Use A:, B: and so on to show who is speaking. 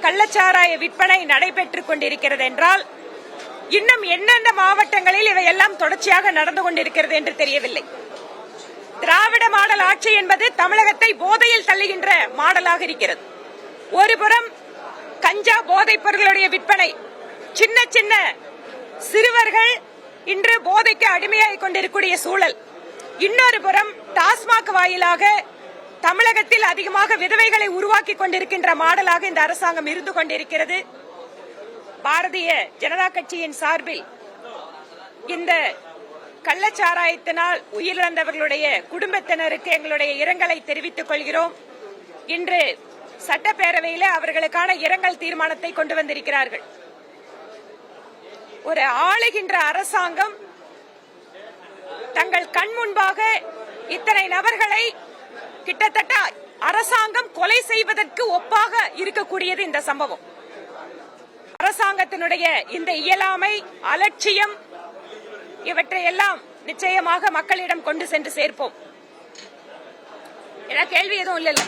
A: கள்ளச்சாராய விற்பனை நடைபெற்றுக் கொண்டிருக்கிறது என்றால் இன்னும் எந்தெந்த மாவட்டங்களில் இவையெல்லாம் தொடர்ச்சியாக நடந்து கொண்டிருக்கிறது என்று தெரியவில்லை. திராவிட மாடல் ஆட்சி என்பது தமிழகத்தை போதையில் தள்ளுகின்ற மாடலாக இருக்கிறது. ஒருபுறம் கஞ்சா போதைப் பொருளுடைய விற்பனை, சின்ன சின்ன சிறுவர்கள் இன்று போதைக்கு அடிமையாகிக் கொண்டிருக்கூடிய சூழல். இன்னொரு புறம் டாஸ்மாக் வாயிலாக தமிழகத்தில் அதிகமாக விதவைகளை உருவாக்கி கொண்டிருக்கின்ற மாடலாக இந்த அரசாங்கம் இருந்து கொண்டிருக்கிறது. பாரதிய ஜனதா கட்சியின் சார்பில் இந்த கள்ளச்சாராயத்தினால் உயிரிழந்தவர்களுடைய குடும்பத்தினருக்கு எங்களுடைய இரங்கலை தெரிவித்துக் கொள்கிறோம். இன்று சட்டப்பேரவையில் அவர்களுக்கான இரங்கல் தீர்மானத்தை கொண்டு வந்திருக்கிறார்கள். ஒரு ஆளுகின்ற அரசாங்கம் தங்கள் கண் முன்பாக இத்தனை நபர்களை கிட்டத்தட்ட அரசாங்கம் கொலை செய்வதற்கு ஒப்பாக இருக்கக்கூடியது இந்த சம்பவம். அரசாங்கத்தினுடைய இந்த இயலாமை, அலட்சியம் இவற்றையெல்லாம் நிச்சயமாக மக்களிடம் கொண்டு சென்று சேர்ப்போம். கேள்வி எதுவும் இல்ல.